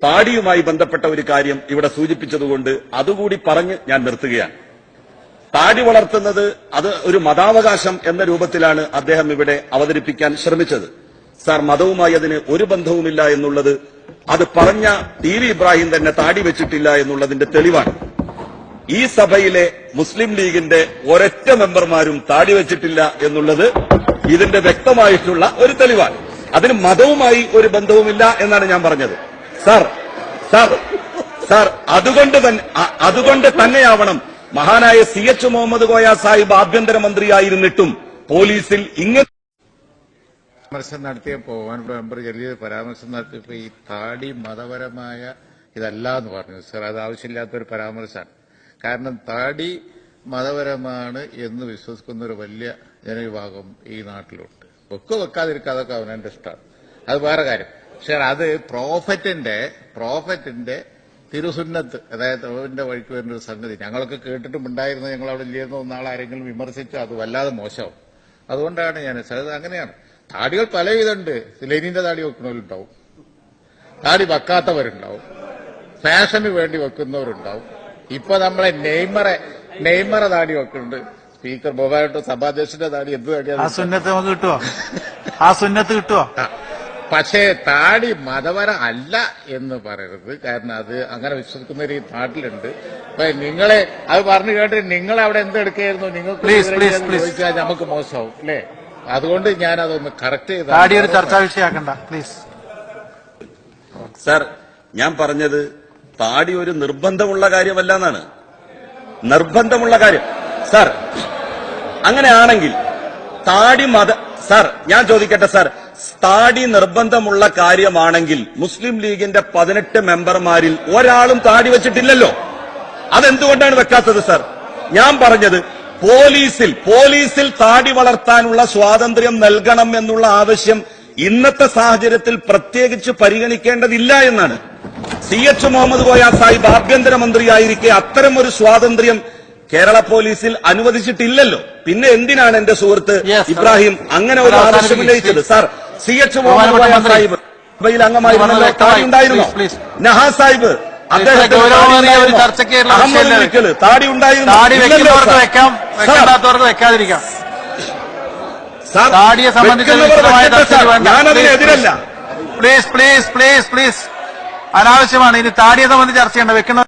താടിയുമായി ബന്ധപ്പെട്ട ഒരു കാര്യം ഇവിടെ സൂചിപ്പിച്ചതുകൊണ്ട് അതുകൂടി പറഞ്ഞ് ഞാൻ നിർത്തുകയാണ്. താടി വളർത്തുന്നത് അത് ഒരു മതാവകാശം എന്ന രൂപത്തിലാണ് അദ്ദേഹം ഇവിടെ അവതരിപ്പിക്കാൻ ശ്രമിച്ചത്. സാർ, മതവുമായി അതിന് ഒരു ബന്ധവുമില്ല എന്നുള്ളത് അത് പറഞ്ഞ TV ഇബ്രാഹിം തന്നെ താടി വെച്ചിട്ടില്ല എന്നുള്ളതിന്റെ തെളിവാണ്. ഈ സഭയിലെ മുസ്ലിം ലീഗിന്റെ ഒരൊറ്റ മെമ്പർമാരും താടി വെച്ചിട്ടില്ല എന്നുള്ളത് ഇതിന്റെ വ്യക്തമായിട്ടുള്ള ഒരു തെളിവാണ്. അതിന് മതവുമായി ഒരു ബന്ധവുമില്ല എന്നാണ് ഞാൻ പറഞ്ഞത്. സാർ അതുകൊണ്ട് തന്നെയാവണം മഹാനായ CH മുഹമ്മദ് കോയ സാഹിബ് ആഭ്യന്തരമന്ത്രിയായിരുന്നിട്ടും പോലീസിൽ പരാമർശം നടത്തിയപ്പോ മെമ്പർ ചെറിയ പരാമർശം നടത്തിയപ്പോ ഈ താടി മതപരമായ ഇതല്ല എന്ന് പറഞ്ഞു. സർ, അത് ആവശ്യമില്ലാത്തൊരു പരാമർശമാണ്. കാരണം താടി മതപരമാണ് എന്ന് വിശ്വസിക്കുന്ന ഒരു വലിയ ജനവിഭാഗം ഈ നാട്ടിലുണ്ട്. വെക്കാതിരിക്കാതൊക്കെ അവനെന്റെ ഇഷ്ടമാണ്, അത് വേറെ കാര്യം. പക്ഷെ അത് പ്രോഫറ്റിന്റെ തിരുസുന്നത്ത്, അതായത് അവന്റെ വഴിക്ക് വരുന്ന ഒരു സംഗതി ഞങ്ങളൊക്കെ കേട്ടിട്ടുമുണ്ടായിരുന്നു. ഞങ്ങൾ അവിടെ ഇല്ലായിരുന്നു നാളെ ആരെങ്കിലും വിമർശിച്ചു, അത് വല്ലാതെ മോശമാവും. അതുകൊണ്ടാണ് ഞാൻ അത് അങ്ങനെയാണ്. താടികൾ പലവിധമുണ്ട്. ലെനിന്റെ താടി വെക്കുന്നവരുണ്ടാവും, താടി വെക്കാത്തവരുണ്ടാവും, ഫാഷന് വേണ്ടി വെക്കുന്നവരുണ്ടാവും. ഇപ്പൊ നമ്മളെ നെയ്മറെ താടി വെക്കുന്നുണ്ട്. സ്പീക്കർ ബഹുമാനപ്പെട്ട സഭാധ്യക്ഷന്റെ താടി എന്ത് താടിയാണ്? ആ സുന്നത്ത് കിട്ടുവോ? പക്ഷേ താടി മതപര അല്ല എന്ന് പറയരുത്. കാരണം അത് അങ്ങനെ വിശ്വസിക്കുന്നവർ ഈ നാട്ടിലുണ്ട്. അപ്പൊ നിങ്ങളെ അത് പറഞ്ഞു കേട്ട് നിങ്ങൾ അവിടെ എന്തെടുക്കായിരുന്നു? നിങ്ങൾക്ക് ചോദിച്ചാൽ നമുക്ക് മോശമാവും അല്ലേ? അതുകൊണ്ട് ഞാൻ അതൊന്ന് കറക്റ്റ് ചെയ്ത താടി ഒരു ചർച്ചാ വിഷയമാക്കണ്ട പ്ലീസ്. സാർ, ഞാൻ പറഞ്ഞത് താടി ഒരു നിർബന്ധമുള്ള കാര്യമല്ല എന്നാണ്. നിർബന്ധമുള്ള കാര്യം സാർ, അങ്ങനെയാണെങ്കിൽ സാർ ഞാൻ ചോദിക്കട്ടെ സാർ, താടി നിർബന്ധമുള്ള കാര്യമാണെങ്കിൽ മുസ്ലിം ലീഗിന്റെ 18 മെമ്പർമാരിൽ ഒരാളും താടി വെച്ചിട്ടില്ലല്ലോ. അതെന്തുകൊണ്ടാണ് വെക്കാത്തത് സാർ? ഞാൻ പറഞ്ഞത് പോലീസിൽ താടി വളർത്താനുള്ള സ്വാതന്ത്ര്യം നൽകണം എന്നുള്ള ആവശ്യം ഇന്നത്തെ സാഹചര്യത്തിൽ പ്രത്യേകിച്ച് പരിഗണിക്കേണ്ടതില്ല എന്നാണ്. CH മുഹമ്മദ് കോയ സാഹിബ് ആഭ്യന്തരമന്ത്രിയായിരിക്കെ അത്തരം ഒരു സ്വാതന്ത്ര്യം കേരള പോലീസിൽ അനുവദിച്ചിട്ടില്ലല്ലോ. പിന്നെ എന്തിനാണ് എന്റെ സുഹൃത്ത് ഇബ്രാഹിം അങ്ങനെ ഒരു ആവശ്യം ഉന്നയിച്ചത്? സാർ, CH മുഹമ്മദ് കോയ സാഹിബ് സഭയിൽ അംഗമായിരുന്നല്ലോ, താടി ഉണ്ടായിരുന്നു. നഹാ സാഹിബ് അദ്ദേഹത്തിന് താടി ഉണ്ടായിരുന്നു. താടിയെ സംബന്ധിച്ച് ഞാനതിനെതിരല്ല. പ്ലീസ് അനാവശ്യമാണ്. ഇനി താടിയെ സംബന്ധിച്ച് ചർച്ച ചെയ്യേണ്ട. വെക്കുന്ന